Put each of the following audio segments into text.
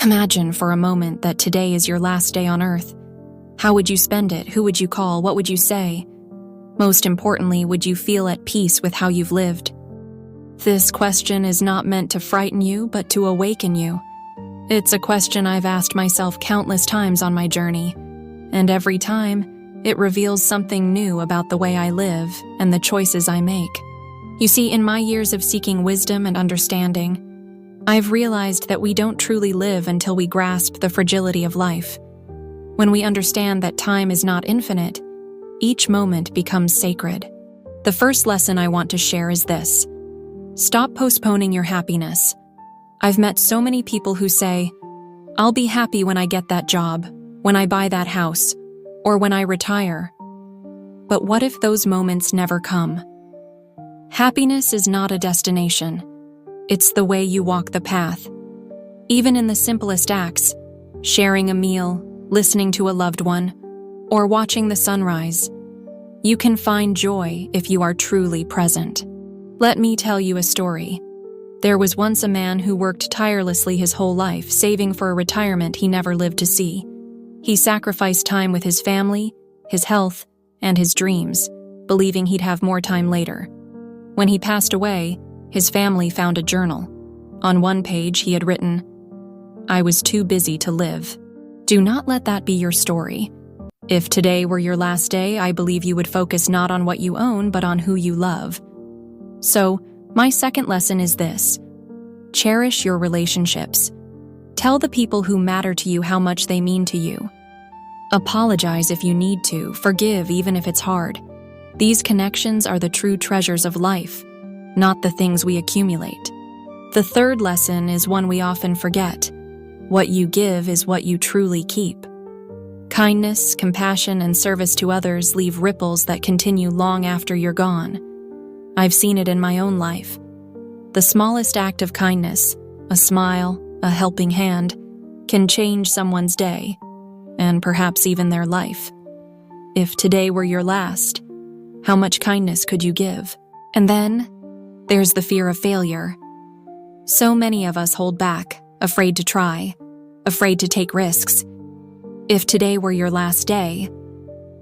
Imagine for a moment that today is your last day on Earth. How would you spend it? Who would you call? What would you say? Most importantly, would you feel at peace with how you've lived? This question is not meant to frighten you, but to awaken you. It's a question I've asked myself countless times on my journey, and every time, it reveals something new about the way I live and the choices I make. You see, in my years of seeking wisdom and understanding, I've realized that we don't truly live until we grasp the fragility of life. When we understand that time is not infinite, each moment becomes sacred. The first lesson I want to share is this: stop postponing your happiness. I've met so many people who say, "I'll be happy when I get that job, when I buy that house, or when I retire." But what if those moments never come? Happiness is not a destination. It's the way you walk the path. Even in the simplest acts, sharing a meal, listening to a loved one, or watching the sunrise, you can find joy if you are truly present. Let me tell you a story. There was once a man who worked tirelessly his whole life, saving for a retirement he never lived to see. He sacrificed time with his family, his health, and his dreams, believing he'd have more time later. When he passed away, his family found a journal. On one page, he had written, "I was too busy to live." Do not let that be your story. If today were your last day, I believe you would focus not on what you own, but on who you love. So, my second lesson is this: cherish your relationships. Tell the people who matter to you how much they mean to you. Apologize if you need to, forgive even if it's hard. These connections are the true treasures of life, not the things we accumulate. The third lesson is one we often forget. What you give is what you truly keep. Kindness, compassion, and service to others leave ripples that continue long after you're gone. I've seen it in my own life. The smallest act of kindness, a smile, a helping hand, can change someone's day, and perhaps even their life. If today were your last, how much kindness could you give? And then, there's the fear of failure. So many of us hold back, afraid to try, afraid to take risks. If today were your last day,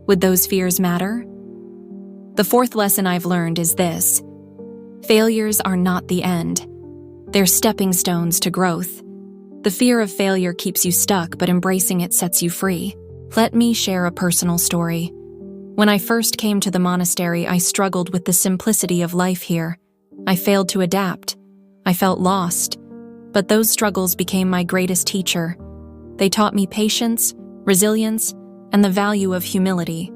would those fears matter? The fourth lesson I've learned is this: failures are not the end. They're stepping stones to growth. The fear of failure keeps you stuck, but embracing it sets you free. Let me share a personal story. When I first came to the monastery, I struggled with the simplicity of life here. I failed to adapt. I felt lost. But those struggles became my greatest teacher. They taught me patience, resilience, and the value of humility.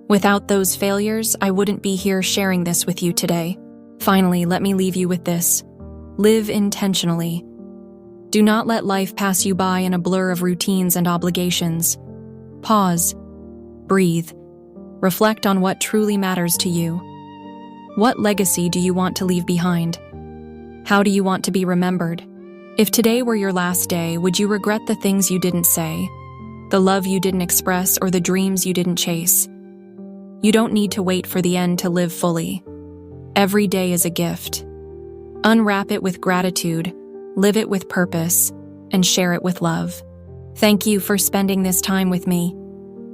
Without those failures, I wouldn't be here sharing this with you today. Finally, let me leave you with this: live intentionally. Do not let life pass you by in a blur of routines and obligations. Pause, breathe, reflect on what truly matters to you. What legacy do you want to leave behind? How do you want to be remembered? If today were your last day, would you regret the things you didn't say, the love you didn't express, or the dreams you didn't chase? You don't need to wait for the end to live fully. Every day is a gift. Unwrap it with gratitude, live it with purpose, and share it with love. Thank you for spending this time with me.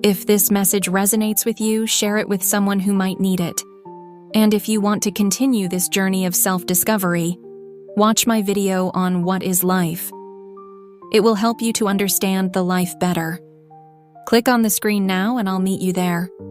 If this message resonates with you, share it with someone who might need it. And if you want to continue this journey of self-discovery, watch my video on What is Life. It will help you to understand the life better. Click on the screen now and I'll meet you there.